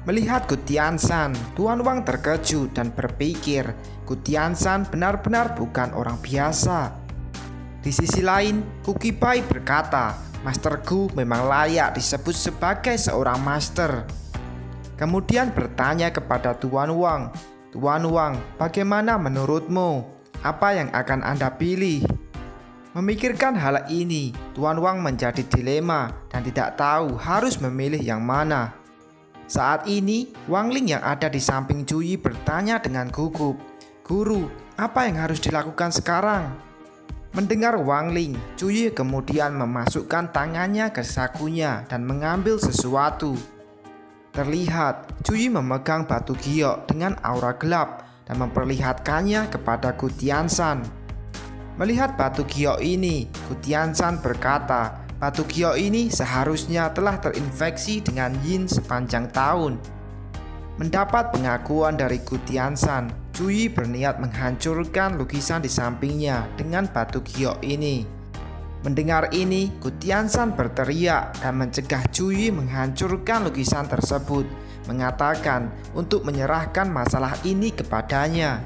Melihat Gu Tianshan, Tuan Wang terkejut dan berpikir Gu Tianshan benar-benar bukan orang biasa. Di sisi lain, Gu Qibai berkata, Master Gu memang layak disebut sebagai seorang master. Kemudian bertanya kepada Tuan Wang, Tuan Wang, bagaimana menurutmu? Apa yang akan Anda pilih? Memikirkan hal ini, Tuan Wang menjadi dilema dan tidak tahu harus memilih yang mana. Saat ini, Wang Ling yang ada di samping Juyi bertanya dengan gugup, Guru, apa yang harus dilakukan sekarang? Mendengar Wang Ling, Juyi kemudian memasukkan tangannya ke sakunya dan mengambil sesuatu. Terlihat, Juyi memegang batu giok dengan aura gelap dan memperlihatkannya kepada Gu Tianshan. Melihat batu giok ini, Gu Tianshan berkata, batu giok ini seharusnya telah terinfeksi dengan yin sepanjang tahun. Mendapat pengakuan dari Gu Tianshan, Juyi berniat menghancurkan lukisan di sampingnya dengan batu giok ini. Mendengar ini, Gu Tianshan berteriak dan mencegah Juyi menghancurkan lukisan tersebut, mengatakan untuk menyerahkan masalah ini kepadanya.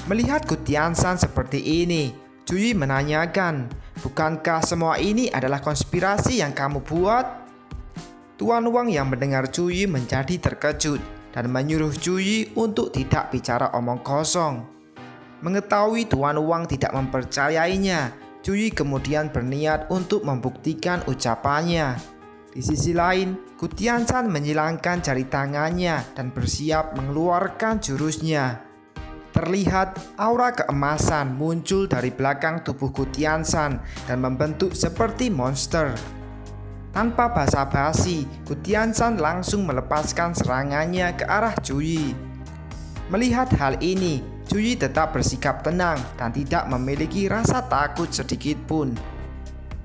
Melihat Gu Tianshan seperti ini, Juyi menanyakan, bukankah semua ini adalah konspirasi yang kamu buat? Tuan Wang yang mendengar Juyi menjadi terkejut dan menyuruh Juyi untuk tidak bicara omong kosong. Mengetahui Tuan Wang tidak mempercayainya, Juyi kemudian berniat untuk membuktikan ucapannya. Di sisi lain, Gu Tianshan menyilangkan jari tangannya dan bersiap mengeluarkan jurusnya. Terlihat aura keemasan muncul dari belakang tubuh Gu Tianshan dan membentuk seperti monster. Tanpa basa-basi, Gu Tianshan langsung melepaskan serangannya ke arah Juyi. Melihat hal ini, Juyi tetap bersikap tenang dan tidak memiliki rasa takut sedikit pun.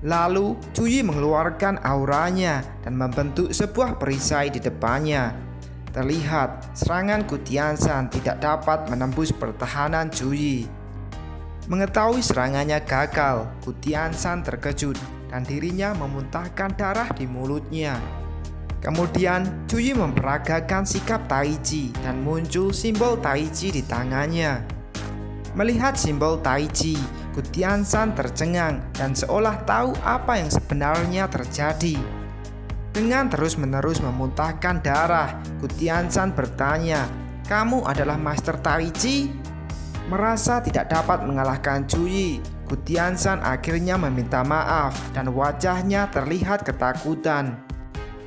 Lalu, Juyi mengeluarkan auranya dan membentuk sebuah perisai di depannya. Terlihat serangan Gu Tianshan tidak dapat menembus pertahanan Juyi. Mengetahui serangannya gagal, Gu Tianshan terkejut dan dirinya memuntahkan darah di mulutnya. Kemudian Juyi memperagakan sikap Taiji dan muncul simbol Taiji di tangannya. Melihat simbol Taiji, Gu Tianshan tercengang dan seolah tahu apa yang sebenarnya terjadi. Dengan terus-menerus memuntahkan darah, Gu Tianshan bertanya, "Kamu adalah Master Taiji?" Merasa tidak dapat mengalahkan Juyi, Gu Tianshan akhirnya meminta maaf dan wajahnya terlihat ketakutan.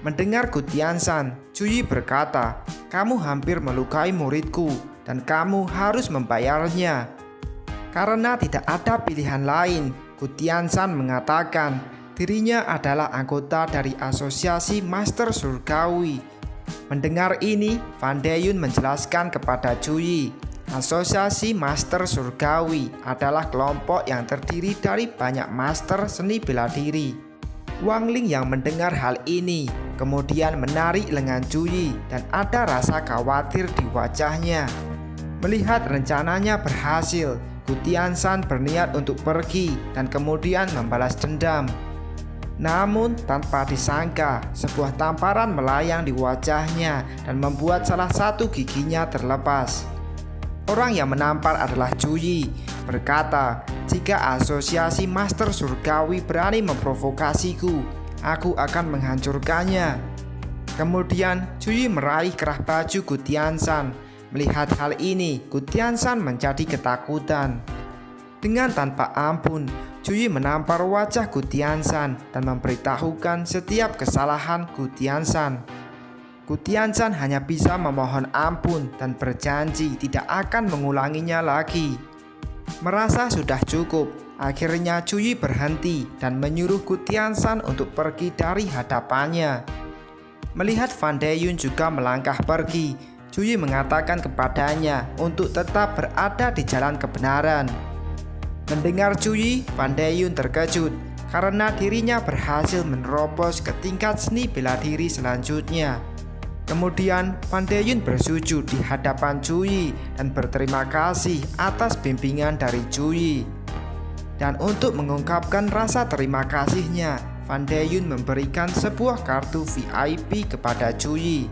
Mendengar Gu Tianshan, Juyi berkata, "Kamu hampir melukai muridku dan kamu harus membayarnya." Karena tidak ada pilihan lain, Gu Tianshan mengatakan dirinya adalah anggota dari Asosiasi Master Surgawi. Mendengar ini, Fan Deyun menjelaskan kepada Juyi, Asosiasi Master Surgawi adalah kelompok yang terdiri dari banyak master seni bela diri. Wang Ling yang mendengar hal ini kemudian menarik lengan Juyi dan ada rasa khawatir di wajahnya. Melihat rencananya berhasil, Gu Tianshan berniat untuk pergi dan kemudian membalas dendam. Namun tanpa disangka, sebuah tamparan melayang di wajahnya dan membuat salah satu giginya terlepas. Orang yang menampar adalah Juyi, berkata, "Jika Asosiasi Master Surgawi berani memprovokasiku, aku akan menghancurkannya." Kemudian Juyi meraih kerah baju Gu Tianshan. Melihat hal ini, Gu Tianshan menjadi ketakutan. Dengan tanpa ampun, Juyi menampar wajah Gu Tianshan dan memberitahukan setiap kesalahan Gu Tianshan. Gu Tianshan hanya bisa memohon ampun dan berjanji tidak akan mengulanginya lagi. Merasa sudah cukup, akhirnya Juyi berhenti dan menyuruh Gu Tianshan untuk pergi dari hadapannya. Melihat Fan Deyun juga melangkah pergi, Juyi mengatakan kepadanya untuk tetap berada di jalan kebenaran. Mendengar Juyi, Fan Deyun terkejut karena dirinya berhasil menerobos ke tingkat seni bela diri selanjutnya. Kemudian Fan Deyun bersujud di hadapan Juyi dan berterima kasih atas bimbingan dari Juyi. Dan untuk mengungkapkan rasa terima kasihnya, Fan Deyun memberikan sebuah kartu VIP kepada Juyi.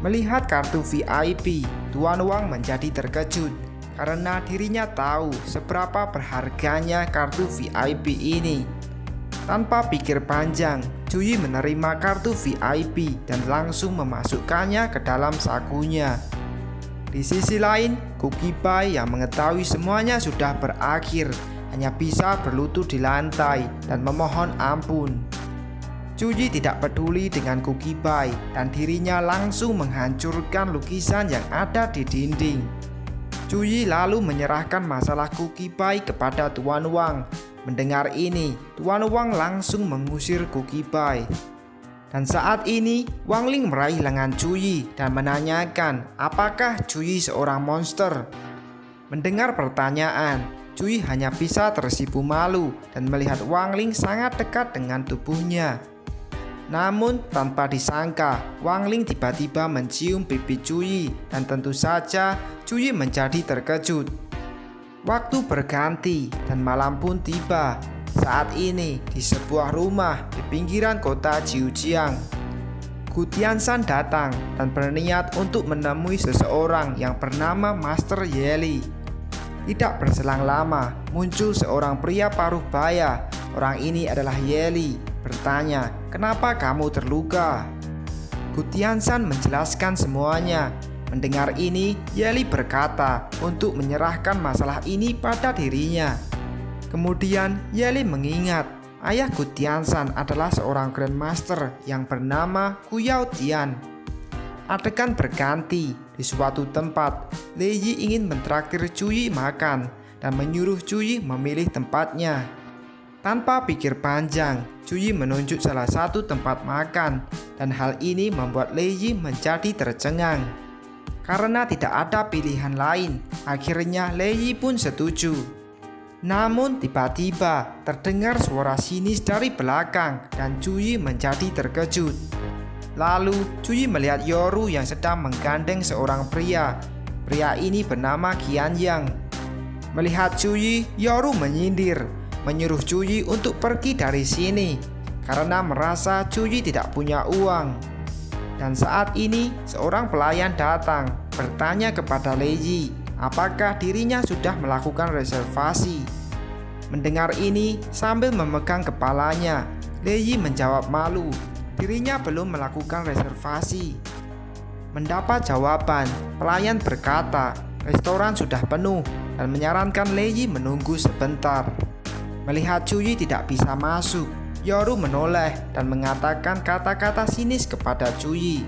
Melihat kartu VIP, Tuan Wang menjadi terkejut karena dirinya tahu seberapa berharganya kartu VIP ini. Tanpa pikir panjang, Cuyi menerima kartu VIP dan langsung memasukkannya ke dalam sakunya. Di sisi lain, Cookie Pie yang mengetahui semuanya sudah berakhir hanya bisa berlutut di lantai dan memohon ampun. Cuyi tidak peduli dengan Cookie Pie dan dirinya langsung menghancurkan lukisan yang ada di dinding. Cuyi lalu menyerahkan masalah Cookie Pie kepada Tuan Wang. Mendengar ini, Tuan Wang langsung mengusir Cookie Pie. Dan saat ini, Wang Ling meraih lengan Cuyi dan menanyakan apakah Cuyi seorang monster. Mendengar pertanyaan, Cuyi hanya bisa tersipu malu dan melihat Wang Ling sangat dekat dengan tubuhnya. Namun tanpa disangka, Wang Ling tiba-tiba mencium pipi Cuyi dan tentu saja Cuyi menjadi terkejut. Waktu berganti dan malam pun tiba. Saat ini di sebuah rumah di pinggiran kota Jiujiang, Gu Tianshan datang dan berniat untuk menemui seseorang yang bernama Master Yeli. Tidak berselang lama, muncul seorang pria paruh baya. Orang ini adalah Yeli. Bertanya, "Kenapa kamu terluka?" Gu Tianshan menjelaskan semuanya. Mendengar ini, Yeli berkata untuk menyerahkan masalah ini pada dirinya. Kemudian Yeli mengingat ayah Gu Tianshan adalah seorang Grandmaster yang bernama Gu Yaotian. Adegan berganti di suatu tempat. Lei Yi ingin mentraktir Cuyi makan dan menyuruh Cuyi memilih tempatnya. Tanpa pikir panjang, Cuyi menunjuk salah satu tempat makan dan hal ini membuat Lei Yi menjadi tercengang. Karena tidak ada pilihan lain, akhirnya Lei Yi pun setuju. Namun tiba-tiba terdengar suara sinis dari belakang dan Cuyi menjadi terkejut. Lalu Cuyi melihat Yoru yang sedang menggandeng seorang pria. Pria ini bernama Qian Yang. Melihat Cuyi, Yoru menyindir, menyuruh Cuyi untuk pergi dari sini karena merasa Cuyi tidak punya uang. Dan saat ini seorang pelayan datang bertanya kepada Lei Yi apakah dirinya sudah melakukan reservasi. Mendengar ini sambil memegang kepalanya, Lei Yi menjawab malu, dirinya belum melakukan reservasi. Mendapat jawaban, pelayan berkata restoran sudah penuh dan menyarankan Lei Yi menunggu sebentar. Melihat Cuyi tidak bisa masuk, Yoru menoleh dan mengatakan kata-kata sinis kepada Cuyi.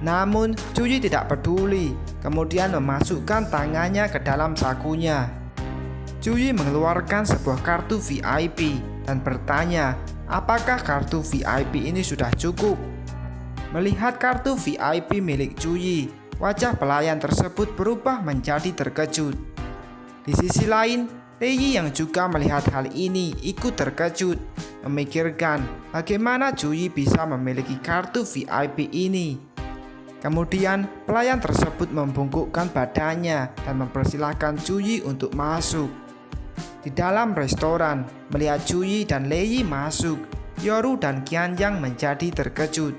Namun Cuyi tidak peduli, kemudian memasukkan tangannya ke dalam sakunya. Cuyi mengeluarkan sebuah kartu VIP dan bertanya, apakah kartu VIP ini sudah cukup? Melihat kartu VIP milik Cuyi, wajah pelayan tersebut berubah menjadi terkejut. Di sisi lain, Lei Yi yang juga melihat hal ini ikut terkejut, memikirkan bagaimana Cuyi bisa memiliki kartu VIP ini. Kemudian pelayan tersebut membungkukkan badannya dan mempersilahkan Cuyi untuk masuk. Di dalam restoran, melihat Cuyi dan Lei Yi masuk, Yoru dan Qian Yang menjadi terkejut.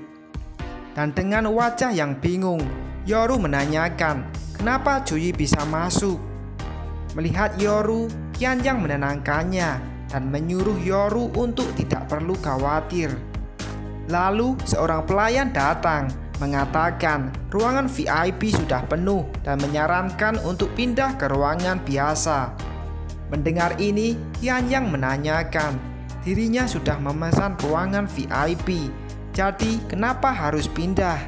Dan dengan wajah yang bingung, Yoru menanyakan kenapa Cuyi bisa masuk. Melihat Yoru, Qian Yang menenangkannya dan menyuruh Yoru untuk tidak perlu khawatir. Lalu seorang pelayan datang mengatakan ruangan VIP sudah penuh dan menyarankan untuk pindah ke ruangan biasa. Mendengar ini, Qian Yang menanyakan dirinya sudah memesan ruangan VIP, jadi kenapa harus pindah?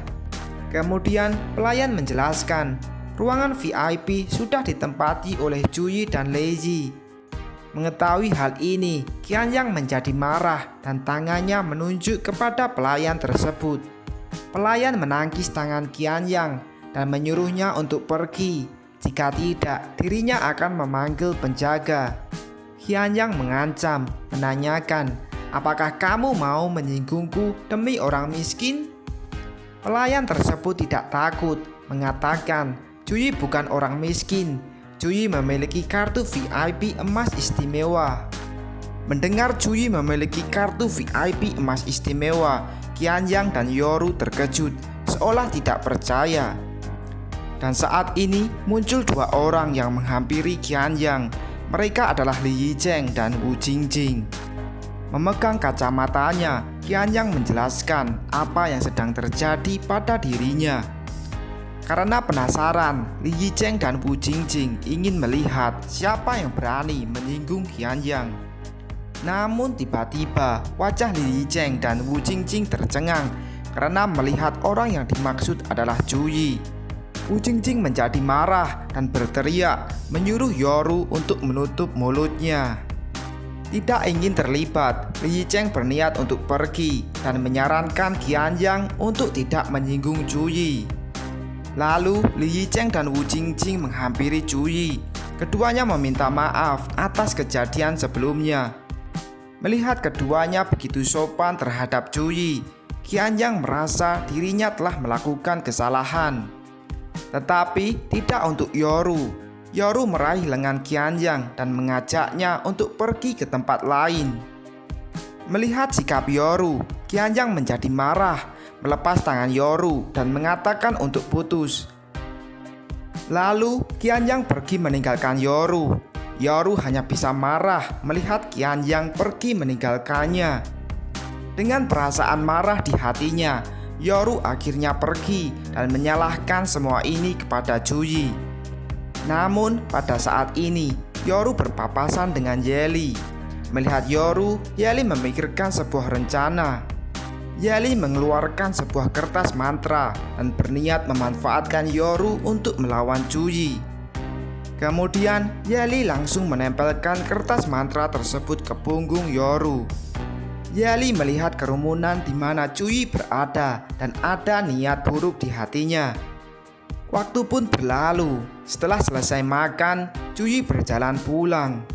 Kemudian pelayan menjelaskan ruangan VIP sudah ditempati oleh Cuyi dan Lei Yi. Mengetahui hal ini, Qian Yang menjadi marah dan tangannya menunjuk kepada pelayan tersebut. Pelayan menangkis tangan Qian Yang dan menyuruhnya untuk pergi. Jika tidak, dirinya akan memanggil penjaga. Qian Yang mengancam, menanyakan, apakah kamu mau menyinggungku demi orang miskin? Pelayan tersebut tidak takut, mengatakan, Cuyi bukan orang miskin. Cuyi memiliki kartu VIP emas istimewa. Mendengar Cuyi memiliki kartu VIP emas istimewa, Qian Yang dan Yoru terkejut. seolah tidak percaya. Dan saat ini muncul dua orang yang menghampiri Qianyang. Mereka adalah Li Yicheng dan Wu Jingjing. Memegang kacamatanya, Qianyang menjelaskan apa yang sedang terjadi pada dirinya. Karena penasaran, Li Yicheng dan Wu Jingjing ingin melihat siapa yang berani menyinggung Qianyang. Namun tiba-tiba wajah Li Yicheng dan Wu Jingjing tercengang karena melihat orang yang dimaksud adalah Zhu Yi. Wu Jingjing menjadi marah dan berteriak menyuruh Yoru untuk menutup mulutnya. Tidak ingin terlibat, Li Yicheng berniat untuk pergi dan menyarankan Qianyang untuk tidak menyinggung Zhu Yi. Lalu Li Yicheng dan Wu Jingjing menghampiri Zhu Yi. Keduanya meminta maaf atas kejadian sebelumnya. Melihat keduanya begitu sopan terhadap Zhu Yi, Qianyang merasa dirinya telah melakukan kesalahan. Tetapi tidak untuk Yoru. Yoru meraih lengan Qianyang dan mengajaknya untuk pergi ke tempat lain. Melihat sikap Yoru, Qianyang menjadi marah, melepas tangan Yoru dan mengatakan untuk putus. Lalu Qianyang pergi meninggalkan Yoru. Yoru hanya bisa marah melihat Qianyang pergi meninggalkannya. Dengan perasaan marah di hatinya, Yoru akhirnya pergi dan menyalahkan semua ini kepada Zhu Yi. Namun pada saat ini Yoru berpapasan dengan Ye. Melihat Yoru, Ye memikirkan sebuah rencana. Ye mengeluarkan sebuah kertas mantra dan berniat memanfaatkan Yoru untuk melawan Zhu Yi. Kemudian Ye langsung menempelkan kertas mantra tersebut ke punggung Yoru. Ye melihat kerumunan di mana Zhu Yi berada dan ada niat buruk di hatinya. Waktu pun berlalu. Setelah selesai makan, Zhu Yi berjalan pulang.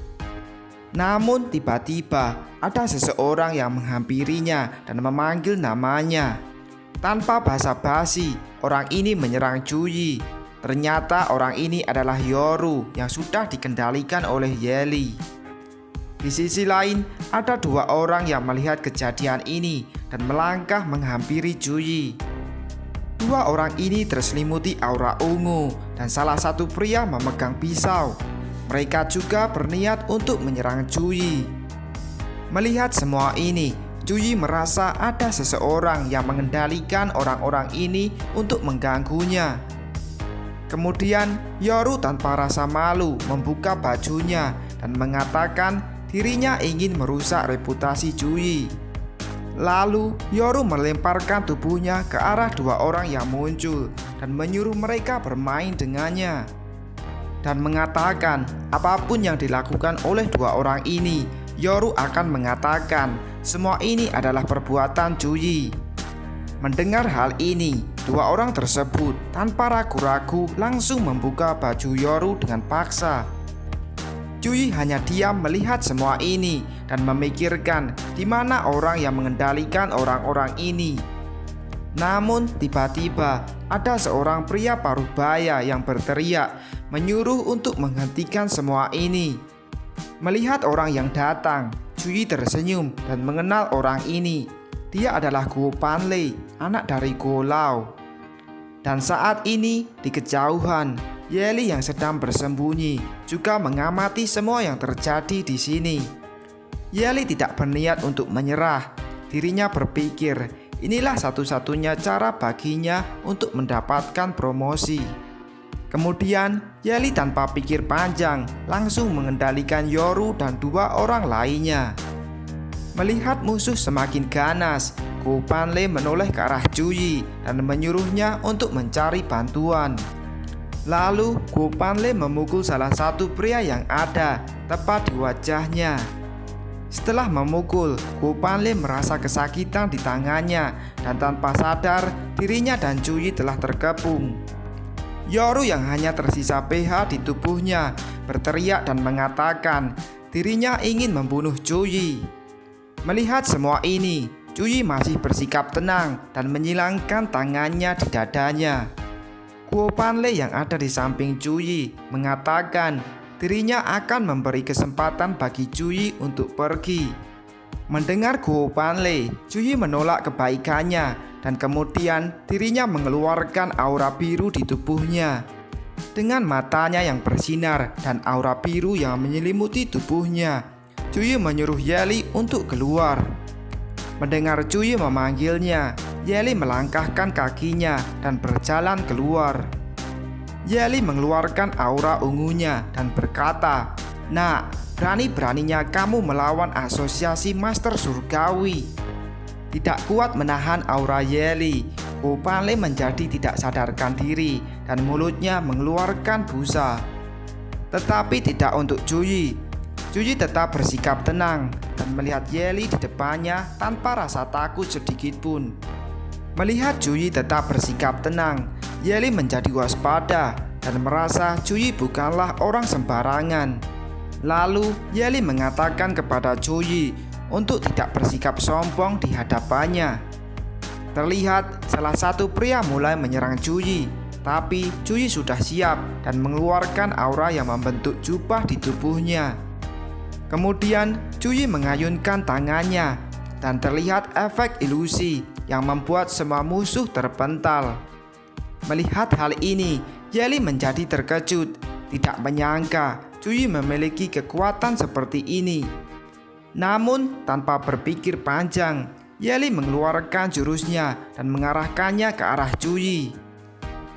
Namun tiba-tiba ada seseorang yang menghampirinya dan memanggil namanya. Tanpa basa-basi, orang ini menyerang Zhu Yi. Ternyata orang ini adalah Yoru yang sudah dikendalikan oleh Ye. Di sisi lain, ada dua orang yang melihat kejadian ini dan melangkah menghampiri Zhu Yi. Dua orang ini terselimuti aura ungu dan salah satu pria memegang pisau. Mereka juga berniat untuk menyerang Zhu Yi. Melihat semua ini, Zhu Yi merasa ada seseorang yang mengendalikan orang-orang ini untuk mengganggunya. Kemudian Yoru tanpa rasa malu membuka bajunya dan mengatakan dirinya ingin merusak reputasi Zhu Yi. Lalu Yoru melemparkan tubuhnya ke arah dua orang yang muncul dan menyuruh mereka bermain dengannya. Dan mengatakan apapun yang dilakukan oleh dua orang ini, Yoru akan mengatakan semua ini adalah perbuatan Zhu Yi. Mendengar hal ini, dua orang tersebut tanpa ragu-ragu langsung membuka baju Yoru dengan paksa. Zhu Yi hanya diam melihat semua ini dan memikirkan di mana orang yang mengendalikan orang-orang ini. Namun tiba-tiba ada seorang pria paruh baya yang berteriak menyuruh untuk menghentikan semua ini. Melihat orang yang datang, Zhu Yi tersenyum dan mengenal orang ini. Dia adalah Guo Panlei, anak dari Guo Lao. Dan saat ini di kejauhan, Ye yang sedang bersembunyi juga mengamati semua yang terjadi di sini. Ye tidak berniat untuk menyerah. Dirinya berpikir, inilah satu-satunya cara baginya untuk mendapatkan promosi. Kemudian Ye tanpa pikir panjang langsung mengendalikan Yoru dan dua orang lainnya. Melihat musuh semakin ganas, Guo Panlei menoleh ke arah Zhu Yi dan menyuruhnya untuk mencari bantuan. Lalu Guo Panlei memukul salah satu pria yang ada tepat di wajahnya. Setelah memukul, Guo Panlei merasa kesakitan di tangannya dan tanpa sadar dirinya dan Zhu Yi telah terkepung. Yoru yang hanya tersisa pH di tubuhnya berteriak dan mengatakan dirinya ingin membunuh Zhu Yi. Melihat semua ini, Zhu Yi masih bersikap tenang dan menyilangkan tangannya di dadanya. Guo Panlei yang ada di samping Zhu Yi mengatakan dirinya akan memberi kesempatan bagi Zhu Yi untuk pergi. Mendengar Guo Panlei, Zhu Yi menolak kebaikannya dan kemudian dirinya mengeluarkan aura biru di tubuhnya. Dengan matanya yang bersinar dan aura biru yang menyelimuti tubuhnya, Cuyi menyuruh Yeli untuk keluar. Mendengar Cuyi memanggilnya, Yeli melangkahkan kakinya dan berjalan keluar. Yeli mengeluarkan aura ungunya dan berkata, "Nak, berani-beraninya kamu melawan asosiasi Master Surgawi." Tidak kuat menahan aura Yeli, Gopale menjadi tidak sadarkan diri dan mulutnya mengeluarkan busa. Tetapi tidak untuk Cuyi. Cuyi tetap bersikap tenang dan melihat Yeli di depannya tanpa rasa takut sedikit pun. Melihat Cuyi tetap bersikap tenang, Yeli menjadi waspada dan merasa Cuyi bukanlah orang sembarangan. Lalu Yeli mengatakan kepada Cuyi untuk tidak bersikap sombong di hadapannya. Terlihat salah satu pria mulai menyerang Cuyi, tapi Cuyi sudah siap dan mengeluarkan aura yang membentuk jubah di tubuhnya. Kemudian Cuyi mengayunkan tangannya dan terlihat efek ilusi yang membuat semua musuh terpental. Melihat hal ini, Yeli menjadi terkejut, tidak menyangka Cuyi memiliki kekuatan seperti ini. Namun tanpa berpikir panjang, Yeli mengeluarkan jurusnya dan mengarahkannya ke arah Cuyi.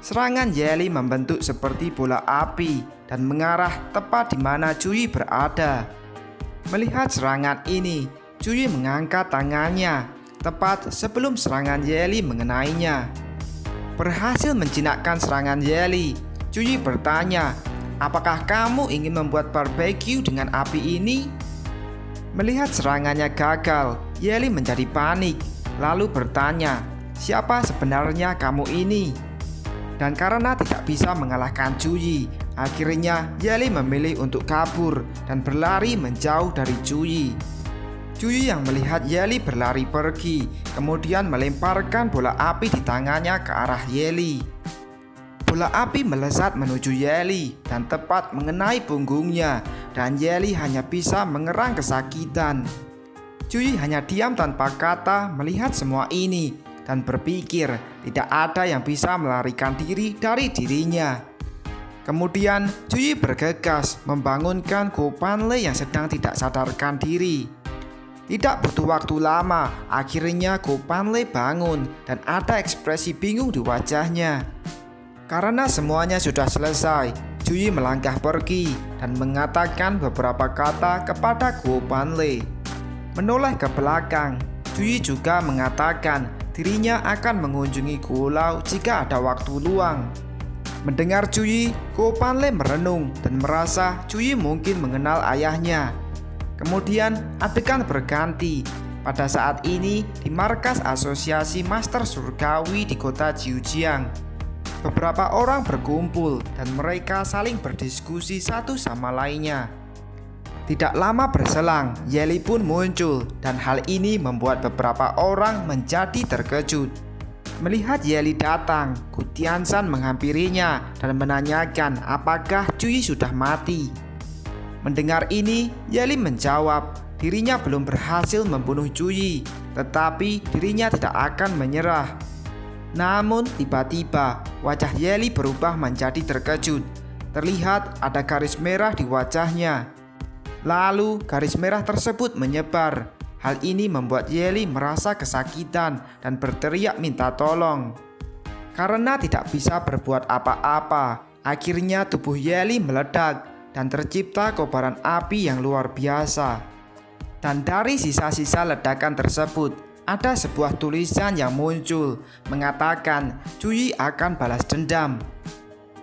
Serangan Yeli membentuk seperti bola api dan mengarah tepat di mana Cuyi berada. Melihat serangan ini, Cuyi mengangkat tangannya tepat sebelum serangan Yeli mengenainya. Berhasil menjinakkan serangan Yeli, Cuyi bertanya, "Apakah kamu ingin membuat barbeque dengan api ini?" Melihat serangannya gagal, Yeli menjadi panik, lalu bertanya, "Siapa sebenarnya kamu ini?" Dan karena tidak bisa mengalahkan Cuyi, akhirnya Yeli memilih untuk kabur dan berlari menjauh dari Cuyi. Cuyi yang melihat Yeli berlari pergi, kemudian melemparkan bola api di tangannya ke arah Yeli. Bola api melesat menuju Yeli dan tepat mengenai punggungnya, dan Yeli hanya bisa mengerang kesakitan. Cuyi hanya diam tanpa kata melihat semua ini dan berpikir tidak ada yang bisa melarikan diri dari dirinya. Kemudian Cuyi bergegas membangunkan Gopale yang sedang tidak sadarkan diri. Tidak butuh waktu lama, akhirnya Gopale bangun dan ada ekspresi bingung di wajahnya. Karena semuanya sudah selesai, Cuyi melangkah pergi dan mengatakan beberapa kata kepada Gopale. Menoleh ke belakang, Cuyi juga mengatakan dirinya akan mengunjungi Golau jika ada waktu luang. Mendengar Cuyi, Gopale merenung dan merasa Cuyi mungkin mengenal ayahnya. Kemudian adegan berganti. Pada saat ini di markas asosiasi Master Surgawi di kota Jiujiang. Beberapa orang berkumpul dan mereka saling berdiskusi satu sama lainnya. Tidak lama berselang, Yeli pun muncul dan hal ini membuat beberapa orang menjadi terkejut. Melihat Yeli datang, Gu Tianshan menghampirinya dan menanyakan apakah Cuyi sudah mati. Mendengar ini, Yeli menjawab dirinya belum berhasil membunuh Cuyi, tetapi dirinya tidak akan menyerah. Namun tiba-tiba wajah Yeli berubah menjadi terkejut. Terlihat ada garis merah di wajahnya. Lalu garis merah tersebut menyebar. Hal ini membuat Yeli merasa kesakitan dan berteriak minta tolong. Karena tidak bisa berbuat apa-apa, akhirnya tubuh Yeli meledak dan tercipta kobaran api yang luar biasa. Dan dari sisa-sisa ledakan tersebut, ada sebuah tulisan yang muncul mengatakan Cuyi akan balas dendam.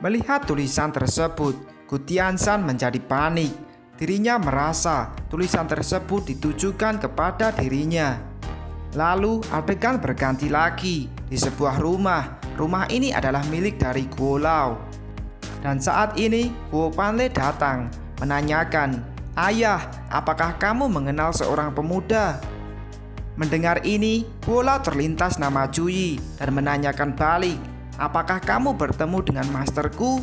Melihat tulisan tersebut, Gu Tianshan menjadi panik. Dirinya merasa tulisan tersebut ditujukan kepada dirinya. Lalu adegan berganti lagi di sebuah rumah. Rumah ini adalah milik dari Golau. Dan saat ini Gopale datang menanyakan, "Ayah, apakah kamu mengenal seorang pemuda?" Mendengar ini, Golau terlintas nama Cuyi dan menanyakan balik, "Apakah kamu bertemu dengan masterku?"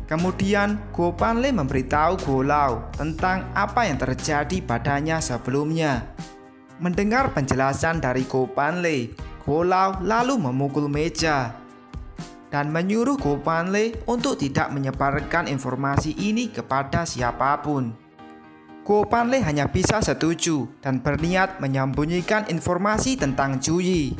Kemudian Gopale memberitahu Golau tentang apa yang terjadi padanya sebelumnya. Mendengar penjelasan dari Gopale, bola lalu memukul meja dan menyuruh Go Panle untuk tidak menyebarkan informasi ini kepada siapapun. Go Panle hanya bisa setuju dan berniat menyembunyikan informasi tentang Ju Yi.